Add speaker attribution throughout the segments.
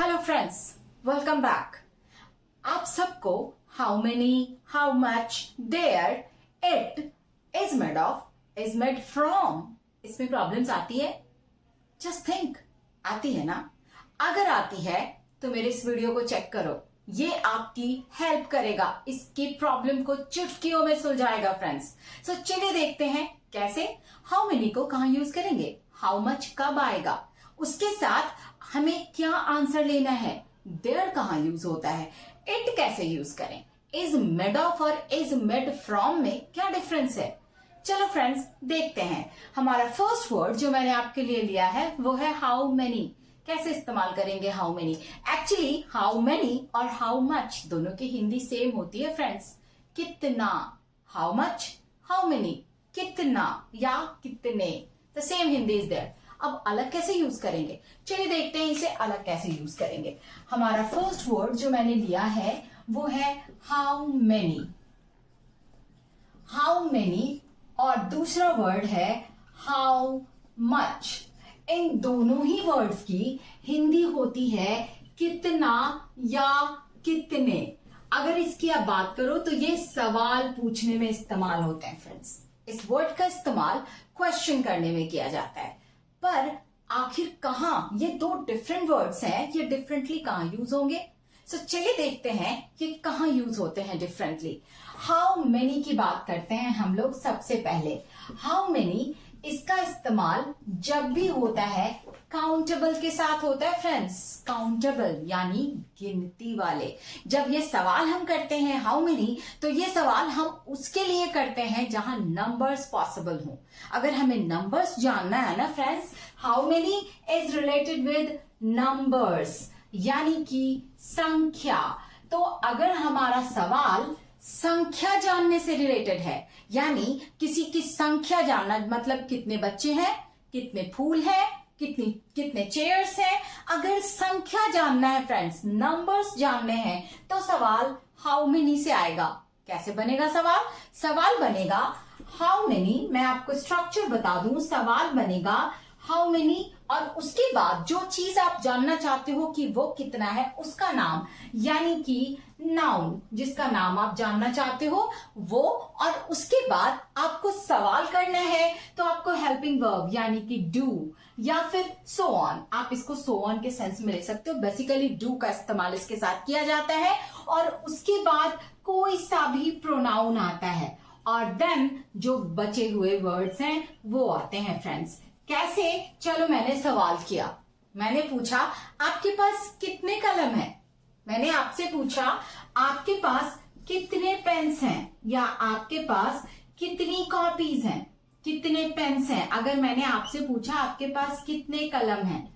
Speaker 1: Hello friends, welcome back. आप सबको how many, how much, there, it, is made of, is made from, इसमें problems आती है? Just think, आती है ना? अगर आती है तो मेरे इस वीडियो को चेक करो, ये आपकी हेल्प करेगा, इसकी प्रॉब्लम को चुटकियों में सुलझाएगा फ्रेंड्स। सो चलिए देखते हैं कैसे। हाउ मेनी को कहाँ यूज करेंगे, हाउ मच कब आएगा, उसके साथ हमें क्या आंसर लेना है, देयर कहाँ यूज होता है, इट कैसे यूज करें, इज मेड ऑफ और इज मेड फ्रॉम में क्या डिफरेंस है। चलो फ्रेंड्स देखते हैं। हमारा फर्स्ट वर्ड जो मैंने आपके लिए लिया है वो है हाउ मेनी। कैसे इस्तेमाल करेंगे how many? Actually how many और हाउ मच दोनों की हिंदी सेम होती है फ्रेंड्स। कितना, हाउ मच, हाउ मेनी, कितना या कितने, the same Hindi is there. अब अलग कैसे यूज करेंगे, चलिए देखते हैं इसे अलग कैसे यूज करेंगे। हमारा फर्स्ट वर्ड जो मैंने लिया है वो है हाउ मेनी। हाउ मेनी और दूसरा वर्ड है हाउ मच। इन दोनों ही वर्ड्स की हिंदी होती है कितना या कितने। अगर इसकी आप बात करो तो ये सवाल पूछने में इस्तेमाल होते हैं फ्रेंड्स। इस वर्ड का इस्तेमाल क्वेश्चन करने में किया जाता है, पर आखिर कहां ये दो डिफरेंट वर्ड्स हैं, ये डिफरेंटली कहां यूज होंगे। सो चलिए देखते हैं ये कहां यूज होते हैं डिफरेंटली। हाउ मेनी की बात करते हैं हम लोग सबसे पहले। हाउ मेनी इसका इस्तेमाल जब भी होता है काउंटेबल के साथ होता है फ्रेंड्स। काउंटेबल यानी गिनती वाले। जब ये सवाल हम करते हैं हाउ मेनी, तो ये सवाल हम उसके लिए करते हैं जहां नंबर्स पॉसिबल हो। अगर हमें नंबर्स जानना है ना friends, how many is related with numbers यानी कि संख्या। तो अगर हमारा सवाल संख्या जानने से रिलेटेड है, यानी किसी की संख्या जानना, मतलब कितने बच्चे हैं, कितने फूल हैं, कितने चेयर्स हैं, अगर संख्या जानना है फ्रेंड्स, नंबर्स जानने हैं, तो सवाल हाउ मेनी से आएगा। कैसे बनेगा सवाल? सवाल बनेगा हाउ मेनी, मैं आपको स्ट्रक्चर बता दूं, सवाल बनेगा हाउ मेनी और उसके बाद जो चीज आप जानना चाहते हो कि वो कितना है उसका नाम, यानी कि नाउन, जिसका नाम आप जानना चाहते हो वो, और उसके बाद आपको सवाल करना है तो आपको हेल्पिंग वर्ब यानी कि डू या फिर सो ऑन, आप इसको सो ऑन के सेंस में ले सकते हो। बेसिकली डू का इस्तेमाल इसके साथ किया जाता है और उसके बाद कोई सा भी प्रोनाउन आता है और देन जो बचे हुए वर्ड्स हैं वो आते हैं फ्रेंड्स। कैसे? चलो मैंने सवाल किया, मैंने पूछा आपके पास कितने कलम हैं, मैंने आपसे पूछा आपके पास कितने पेन्स हैं या आपके पास कितनी कॉपीज हैं, कितने पेन्स हैं। अगर मैंने आपसे पूछा आपके पास कितने कलम हैं,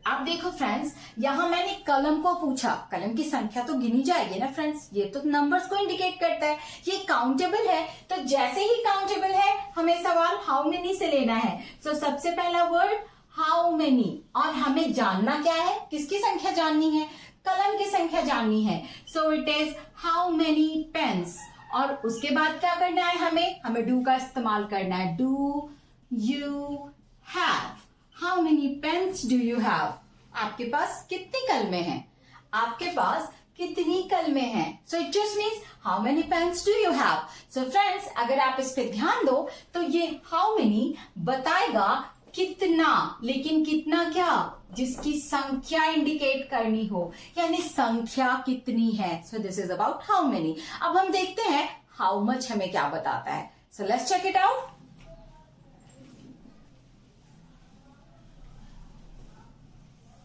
Speaker 1: अब देखो फ्रेंड्स, यहां मैंने कलम को पूछा, कलम की संख्या तो गिनी जाएगी ना फ्रेंड्स, ये तो नंबर्स को इंडिकेट करता है, ये काउंटेबल है। तो जैसे ही काउंटेबल है हमें सवाल हाउ मेनी से लेना है। सो सबसे पहला वर्ड हाउ मेनी, और हमें जानना क्या है, किसकी संख्या जाननी है, कलम की संख्या जाननी है। So it is how many pens, और उसके बाद क्या करना है, हमें डू का इस्तेमाल करना है। Do you have, how many pens do you have, आपके पास कितनी कलमें हैं, आपके पास कितनी कलमें हैं। So it just means how many pens do you have. So friends अगर आप इस पे ध्यान दो तो ये हाउ मेनी बताएगा कितना, लेकिन कितना क्या, जिसकी संख्या इंडिकेट करनी हो, यानी संख्या कितनी है। So this is about how many. अब हम देखते हैं हाउ मच हमें क्या बताता है। So let's check it out.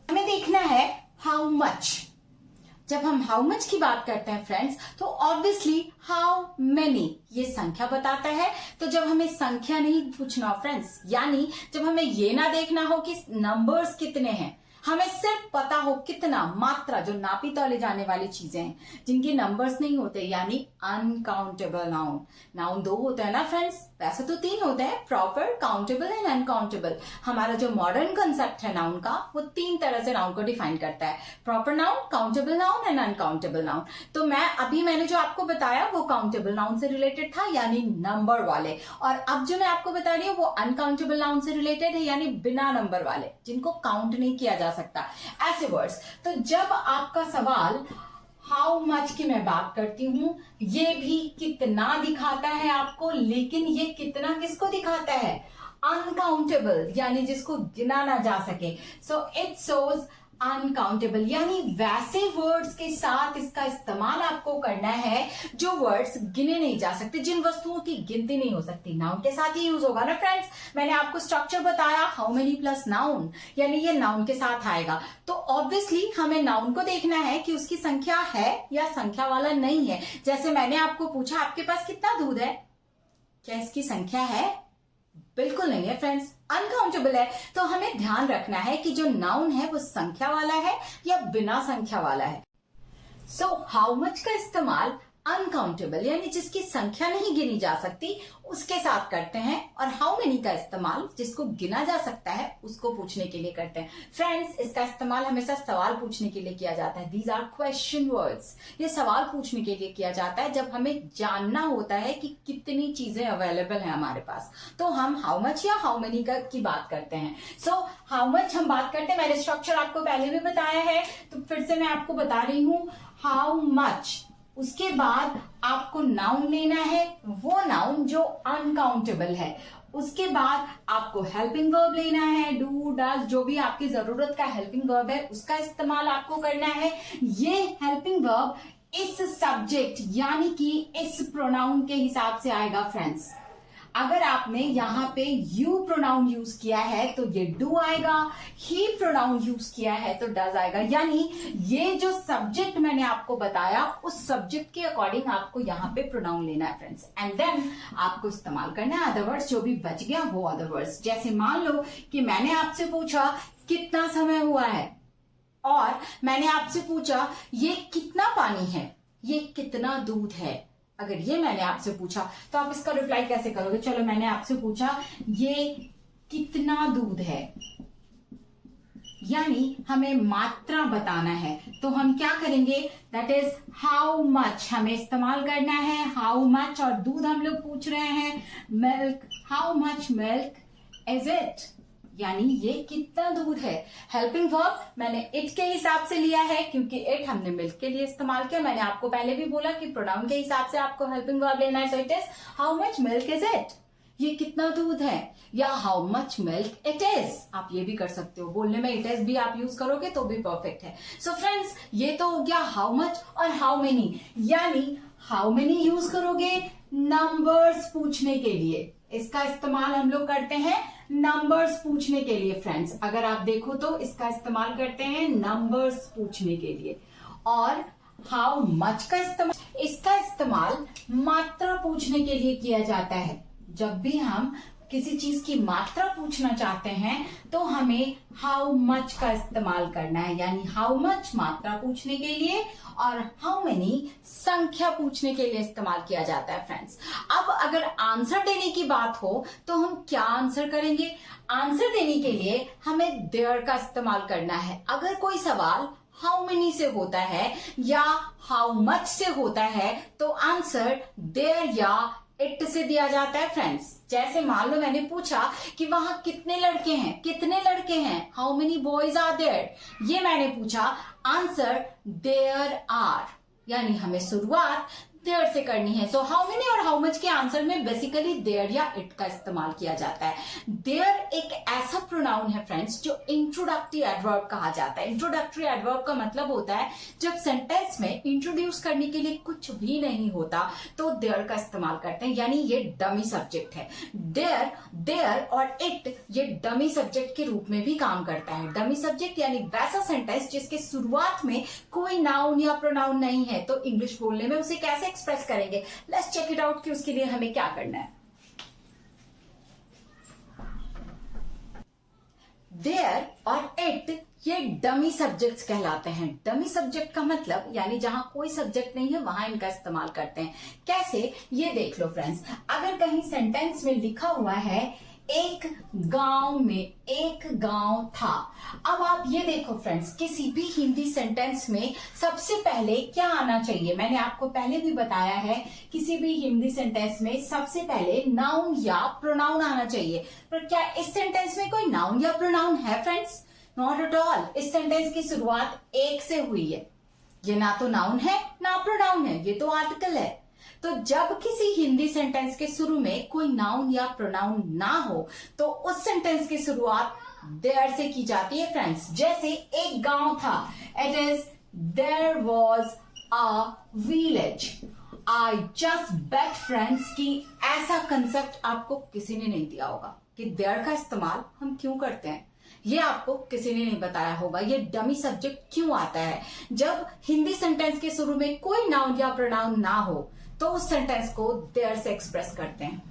Speaker 1: हमें देखना है हाउ मच। जब हम हाउ मच की बात करते हैं फ्रेंड्स, तो ऑब्वियसली हाउ मेनी ये संख्या बताता है। तो जब हमें संख्या नहीं पूछना फ्रेंड्स, यानी जब हमें ये ना देखना हो कि नंबर्स कितने हैं, हमें सिर्फ पता हो कितना, मात्रा, जो नापी तौले जाने वाली चीजें हैं जिनके नंबर्स नहीं होते, यानी अनकाउंटेबल नाउन। नाउन दो होते हैं ना फ्रेंड्स, वैसे तो तीन होते हैं, प्रॉपर, काउंटेबल एंड अनकाउंटेबल। हमारा जो मॉडर्न कंसेप्ट है नाउन का, वो तीन तरह से नाउन को डिफाइन करता है, proper noun, countable noun and uncountable noun. तो मैंने जो आपको बताया वो काउंटेबल नाउन से रिलेटेड था, यानी नंबर वाले, और अब जो मैं आपको बता रही हूँ वो अनकाउंटेबल नाउन से रिलेटेड है, यानी बिना नंबर वाले, जिनको काउंट नहीं किया जा सकता, ऐसे वर्ड्स। तो जब आपका सवाल हाउ मच की मैं बात करती हूं, ये भी कितना दिखाता है आपको, लेकिन ये कितना किसको दिखाता है, अनकाउंटेबल, यानी जिसको गिना ना जा सके। सो इट शोज अनकाउंटेबल, यानी वैसे वर्ड्स के साथ इसका इस्तेमाल आपको करना है जो वर्ड्स गिने नहीं जा सकते, जिन वस्तुओं की गिनती नहीं हो सकती। नाउन के साथ ही यूज होगा ना फ्रेंड्स, मैंने आपको स्ट्रक्चर बताया, हाउ मेनी प्लस नाउन, यानी ये नाउन के साथ आएगा। तो ऑब्वियसली हमें नाउन को देखना है कि उसकी संख्या है या संख्या वाला नहीं है। जैसे मैंने आपको पूछा आपके पास कितना दूध है, क्या इसकी संख्या है, बिल्कुल नहीं है फ्रेंड्स, अनकाउंटेबल है। तो हमें ध्यान रखना है कि जो नाउन है वो संख्या वाला है या बिना संख्या वाला है। सो हाउ मच का इस्तेमाल अनकाउंटेबल, यानी जिसकी संख्या नहीं गिनी जा सकती, उसके साथ करते हैं, और हाउ मेनी का इस्तेमाल जिसको गिना जा सकता है उसको पूछने के लिए करते हैं। फ्रेंड्स, इसका इस्तेमाल हमेशा सवाल पूछने के लिए किया जाता है, दीज आर क्वेश्चन वर्ड्स। ये सवाल पूछने के लिए किया जाता है जब हमें जानना होता है कि कितनी चीजें अवेलेबल है हमारे पास, तो हम हाउ मच या हाउ मेनी की बात करते हैं। सो हाउ मच हम बात करते हैं, मैंने स्ट्रक्चर आपको पहले भी बताया है, तो फिर से मैं आपको बता रही हूं, हाउ मच, उसके बाद आपको नाउन लेना है, वो नाउन जो अनकाउंटेबल है। उसके बाद आपको हेल्पिंग वर्ब लेना है, डू, डज, जो भी आपकी जरूरत का हेल्पिंग वर्ब है उसका इस्तेमाल आपको करना है। ये हेल्पिंग वर्ब इस सब्जेक्ट यानी कि इस प्रोनाउन के हिसाब से आएगा फ्रेंड्स। अगर आपने यहाँ पे यू प्रोनाउन यूज किया है तो ये डू आएगा, ही प्रोनाउन यूज किया है तो डज आएगा, यानी ये जो सब्जेक्ट मैंने आपको बताया उस सब्जेक्ट के अकॉर्डिंग आपको यहाँ पे प्रोनाउन लेना है फ्रेंड्स, एंड देन आपको इस्तेमाल करना है अदर वर्ड्स, जो भी बच गया वो अदर वर्ड्स। जैसे मान लो कि मैंने आपसे पूछा कितना समय हुआ है, और मैंने आपसे पूछा ये कितना पानी है, ये कितना दूध है। अगर ये मैंने आपसे पूछा तो आप इसका रिप्लाई कैसे करोगे, चलो मैंने आपसे पूछा ये कितना दूध है, यानी हमें मात्रा बताना है, तो हम क्या करेंगे, दैट इज हाउ मच हमें इस्तेमाल करना है, हाउ मच, और दूध हम लोग पूछ रहे हैं milk, how much milk is it, यानी ये कितना दूध है। हेल्पिंग वर्ब मैंने इट के हिसाब से लिया है क्योंकि इट हमने मिल्क के लिए इस्तेमाल किया। मैंने आपको पहले भी बोला कि प्रोनाउन के हिसाब से आपको हेल्पिंग वर्ब लेना है, so it is how much milk is it, ये कितना दूध है, या how much milk it is. आप ये भी कर सकते हो, बोलने में इट इज भी आप यूज करोगे तो भी परफेक्ट है। सो फ्रेंड्स, ये तो हो गया हाउ मच और हाउ मेनी, यानी हाउ मेनी यूज करोगे नंबर्स पूछने के लिए, इसका इस्तेमाल हम लोग करते हैं नंबर्स पूछने के लिए फ्रेंड्स। अगर आप देखो तो इसका इस्तेमाल करते हैं नंबर्स पूछने के लिए। और हाउ मच का इस्तेमाल, इसका इस्तेमाल मात्रा पूछने के लिए किया जाता है। जब भी हम किसी चीज की मात्रा पूछना चाहते हैं तो हमें हाउ मच का इस्तेमाल करना है, यानी हाउ मच मात्रा पूछने के लिए और हाउ मेनी संख्या पूछने के लिए इस्तेमाल किया जाता है फ्रेंड्स। अब अगर आंसर देने की बात हो तो हम क्या आंसर करेंगे, आंसर देने के लिए हमें देयर का इस्तेमाल करना है। अगर कोई सवाल हाउ मेनी से होता है या हाउ मच से होता है तो आंसर देयर या इट से दिया जाता है फ्रेंड्स। जैसे मान लो मैंने पूछा कि वहां कितने लड़के हैं, कितने लड़के हैं, how many boys are there, ये मैंने पूछा, आंसर देयर आर, यानी हमें शुरुआत देयर से करनी है। सो हाउ मेनी और हाउ मच के आंसर में बेसिकली देयर या इट का इस्तेमाल किया जाता है। देयर एक ऐसा प्रोनाउन है फ्रेंड्स जो इंट्रोडक्टरी एडवर्ब कहा जाता है। इंट्रोडक्टरी एडवर्ब का मतलब होता है जब सेंटेंस में इंट्रोड्यूस करने के लिए कुछ भी नहीं होता तो देयर का इस्तेमाल करते हैं, यानी ये डमी सब्जेक्ट है। देयर और इट ये डमी सब्जेक्ट के रूप में भी काम करता है। डमी सब्जेक्ट यानी वैसा सेंटेंस जिसके शुरुआत में कोई नाउन या प्रोनाउन नहीं है, तो इंग्लिश बोलने में उसे कैसे एक्सप्रेस करेंगे, लेट्स चेक इट आउट कि उसके लिए हमें क्या करना है। देयर और इट ये डमी सब्जेक्ट्स कहलाते हैं। डमी सब्जेक्ट का मतलब यानी जहां कोई सब्जेक्ट नहीं है वहां इनका इस्तेमाल करते हैं। कैसे, ये देख लो फ्रेंड्स, अगर कहीं सेंटेंस में लिखा हुआ है एक गांव में एक गांव था। अब आप ये देखो फ्रेंड्स, किसी भी हिंदी सेंटेंस में सबसे पहले क्या आना चाहिए? मैंने आपको पहले भी बताया है, किसी भी हिंदी सेंटेंस में सबसे पहले नाउन या प्रोनाउन आना चाहिए। पर क्या इस सेंटेंस में कोई नाउन या प्रोनाउन है फ्रेंड्स? Not at all. इस सेंटेंस की शुरुआत एक से हुई है। ये ना तो नाउन है ना प्रोनाउन है, ये तो आर्टिकल है। तो जब किसी हिंदी सेंटेंस के शुरू में कोई नाउन या प्रोनाउन ना हो तो उस सेंटेंस की शुरुआत देयर से की जाती है फ्रेंड्स। जैसे एक गांव था, it is there was a village. I just bet friends कि ऐसा कंसेप्ट आपको किसी ने नहीं दिया होगा कि देयर का इस्तेमाल हम क्यों करते हैं। ये आपको किसी ने नहीं बताया होगा। ये डमी सब्जेक्ट क्यों आता है? जब हिंदी सेंटेंस के शुरू में कोई नाउन या प्रोनाउन ना हो तो उस सेंटेंस को देयर से एक्सप्रेस करते हैं।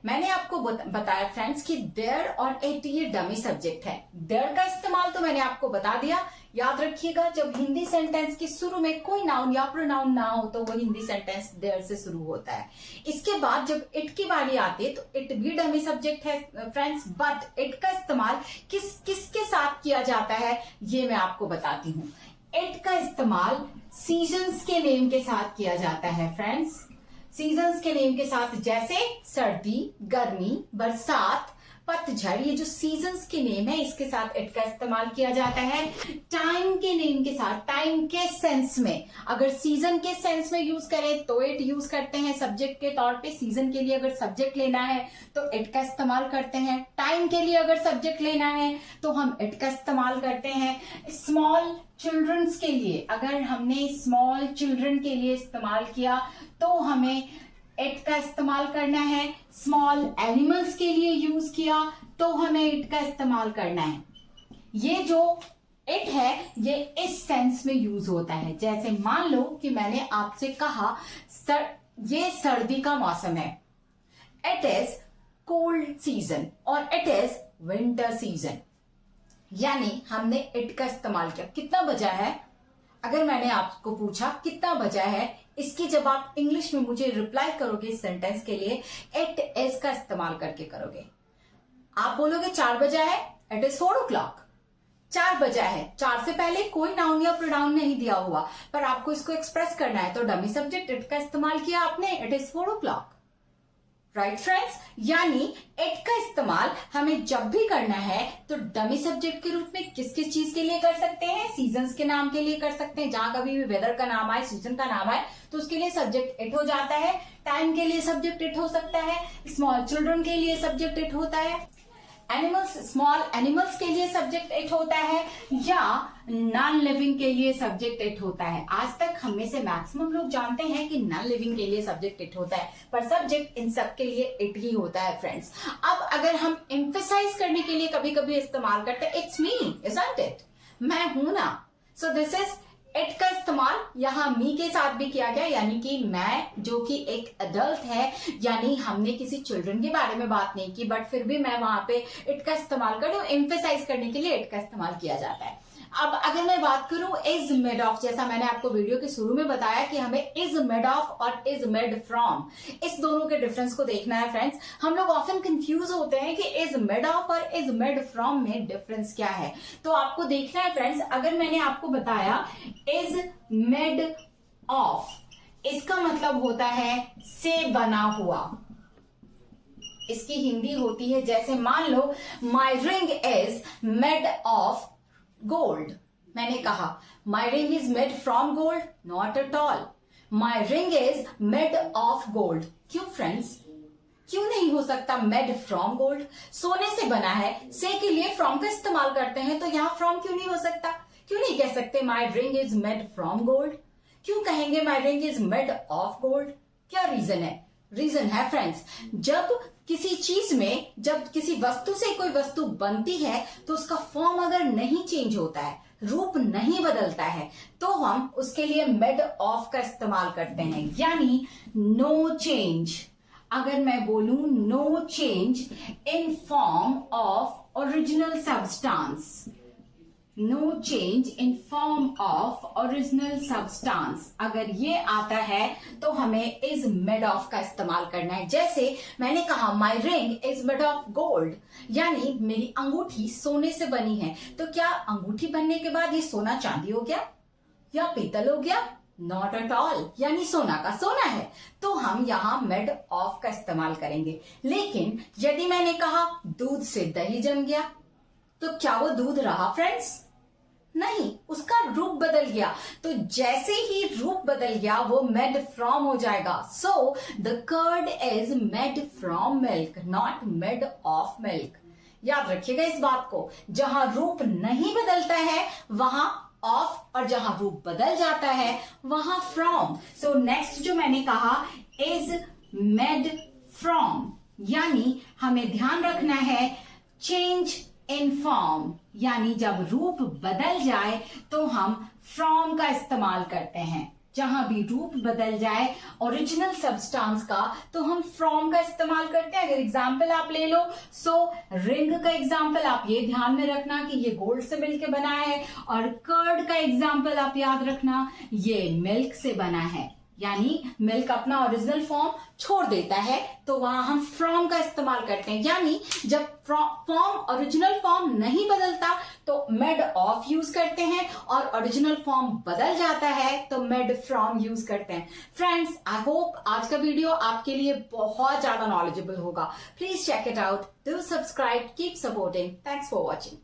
Speaker 1: मैंने आपको बताया फ्रेंड्स कि देयर और इट ये डमी सब्जेक्ट है। देयर का इस्तेमाल तो मैंने आपको बता दिया। याद रखिएगा, जब हिंदी सेंटेंस के शुरू में कोई नाउन या प्रोनाउन ना हो तो वो हिंदी सेंटेंस देयर से शुरू होता है। इसके बाद जब इट की बारी आती है तो इट भी डमी सब्जेक्ट है फ्रेंड्स, बट इट का इस्तेमाल किसके साथ किया जाता है ये मैं आपको बताती हूँ। इट का इस्तेमाल सीजन्स के नेम के साथ किया जाता है फ्रेंड्स। सीजन्स के नेम के साथ, जैसे सर्दी, गर्मी, बरसात, पतझड़, ये जो सीजन्स के नेम है इसके साथ इट का इस्तेमाल किया जाता है। टाइम के नेम के साथ, टाइम के सेंस में, अगर सीजन के सेंस में यूज करें तो इट यूज करते हैं सब्जेक्ट के तौर पे। सीजन के लिए अगर सब्जेक्ट लेना है तो इट का इस्तेमाल करते हैं। टाइम के लिए अगर सब्जेक्ट लेना है तो हम इट का इस्तेमाल करते हैं। स्मॉल चिल्ड्रंस के लिए, अगर हमने स्मॉल चिल्ड्रन के लिए इस्तेमाल किया तो हमें इट का इस्तेमाल करना है। स्मॉल एनिमल्स के लिए यूज किया तो हमें इट का इस्तेमाल करना है। ये जो इट है ये इस सेंस में यूज होता है। जैसे मान लो कि मैंने आपसे कहा ये सर्दी का मौसम है, इट इज कोल्ड सीजन, और इट इज विंटर सीजन। यानी हमने इट का इस्तेमाल किया। कितना बजा है? अगर मैंने आपको पूछा कितना बजा है, इसकी जब आप इंग्लिश में मुझे रिप्लाई करोगे इस सेंटेंस के लिए, इट इज का इस्तेमाल करके करोगे। आप बोलोगे 4 बजा है, इट इज 4 o'clock। 4 बजा है, 4 से पहले कोई नाउन या प्रोनाउन नहीं दिया हुआ, पर आपको इसको एक्सप्रेस करना है तो डमी सब्जेक्ट इट का इस्तेमाल किया आपने, it is 4 o'clock। Right friends, यानी इट का इस्तेमाल हमें जब भी करना है तो डमी सब्जेक्ट के रूप में किस किस चीज के लिए कर सकते हैं? सीजन्स के नाम के लिए कर सकते हैं। जहां कभी भी वेदर का नाम आए, सीजन का नाम आए तो उसके लिए सब्जेक्ट इट हो जाता है। टाइम के लिए सब्जेक्ट इट हो सकता है। स्मॉल चिल्ड्रन के लिए सब्जेक्ट इट होता है। एनिमल्स, स्मॉल एनिमल्स के लिए सब्जेक्ट इट होता है, या नॉन लिविंग के लिए सब्जेक्ट इट होता है। आज तक हम में से मैक्सिमम लोग जानते हैं कि नॉन लिविंग के लिए सब्जेक्ट इट होता है, पर सब्जेक्ट इन सब के लिए इट ही होता है फ्रेंड्स। अब अगर हम एम्फेसाइज करने के लिए कभी कभी इस्तेमाल करते हैं, इट्स मी, इजंट इट, मैं हूं ना। सो दिस इज इट का इस्तेमाल यहाँ मी के साथ भी किया गया, यानी कि मैं जो कि एक अडल्ट है, यानी हमने किसी चिल्ड्रन के बारे में बात नहीं की, बट फिर भी मैं वहां पे इट का इस्तेमाल कर रही हूं। एम्फेसाइज करने के लिए इट का इस्तेमाल किया जाता है। अब अगर मैं बात करूं इज मेड ऑफ, जैसा मैंने आपको वीडियो के शुरू में बताया कि हमें इज मेड ऑफ और इज मेड फ्रॉम, इस दोनों के डिफरेंस को देखना है फ्रेंड्स। हम लोग ऑफन कंफ्यूज होते हैं कि इज मेड ऑफ और इज मेड फ्रॉम में डिफरेंस क्या है, तो आपको देखना है फ्रेंड्स। अगर मैंने आपको बताया इज मेड ऑफ, इसका मतलब होता है से बना हुआ। इसकी हिंदी होती है, जैसे मान लो my ring is made of gold. मैंने कहा my ring is made from gold, not at all. My ring is made of gold. क्यों फ्रेंड्स? क्यों नहीं हो सकता मेड फ्रॉम गोल्ड? सोने से बना है, से के लिए फ्रॉम का इस्तेमाल करते हैं, तो यहां फ्रॉम क्यों नहीं हो सकता? क्यों नहीं कह सकते my ring is made from gold? क्यों कहेंगे my ring is made of gold? क्या रीजन है? रीजन है फ्रेंड्स, जब किसी चीज में, जब किसी वस्तु से कोई वस्तु बनती है तो उसका फॉर्म अगर नहीं चेंज होता है, रूप नहीं बदलता है, तो हम उसके लिए मेड ऑफ का इस्तेमाल करते हैं, यानी नो चेंज। अगर मैं बोलूं no change in form of original substance, no change in form of original substance, अगर ये आता है तो हमें इज मेड ऑफ का इस्तेमाल करना है। जैसे मैंने कहा my ring is made of gold, यानी मेरी अंगूठी सोने से बनी है। तो क्या अंगूठी बनने के बाद ये सोना चांदी हो गया या पीतल हो गया? नॉट एट ऑल, यानी सोना का सोना है। तो हम यहाँ मेड ऑफ का इस्तेमाल करेंगे। लेकिन यदि मैंने कहा दूध से दही जम गया, तो क्या वो दूध रहा फ्रेंड्स? नहीं, उसका रूप बदल गया। तो जैसे ही रूप बदल गया वो मेड फ्रॉम हो जाएगा। So the curd is made from milk, not made of milk. याद रखिएगा इस बात को, जहां रूप नहीं बदलता है वहां ऑफ, और जहां रूप बदल जाता है वहां फ्रॉम। सो नेक्स्ट जो मैंने कहा इज मेड फ्रॉम, यानी हमें ध्यान रखना है चेंज इन फॉर्म, यानी जब रूप बदल जाए तो हम फ्रॉम का इस्तेमाल करते हैं। जहां भी रूप बदल जाए ओरिजिनल सब्सटेंस का तो हम फ्रॉम का इस्तेमाल करते हैं। अगर एग्जाम्पल आप ले लो, सो रिंग का एग्जाम्पल आप ये ध्यान में रखना कि ये गोल्ड से मिलके बना है, और कर्ड का एग्जाम्पल आप याद रखना ये मिल्क से बना है। यानी मिल्क अपना ओरिजिनल फॉर्म छोड़ देता है तो वहां हम फ्रॉम का इस्तेमाल करते हैं। यानी जब फॉर्म ओरिजिनल फॉर्म नहीं बदलता तो मेड ऑफ यूज करते हैं, और ओरिजिनल फॉर्म बदल जाता है तो मेड फ्रॉम यूज करते हैं। फ्रेंड्स, आई होप आज का वीडियो आपके लिए बहुत ज्यादा नॉलेजेबल होगा। Please check it out, do subscribe, keep supporting. Thanks for watching.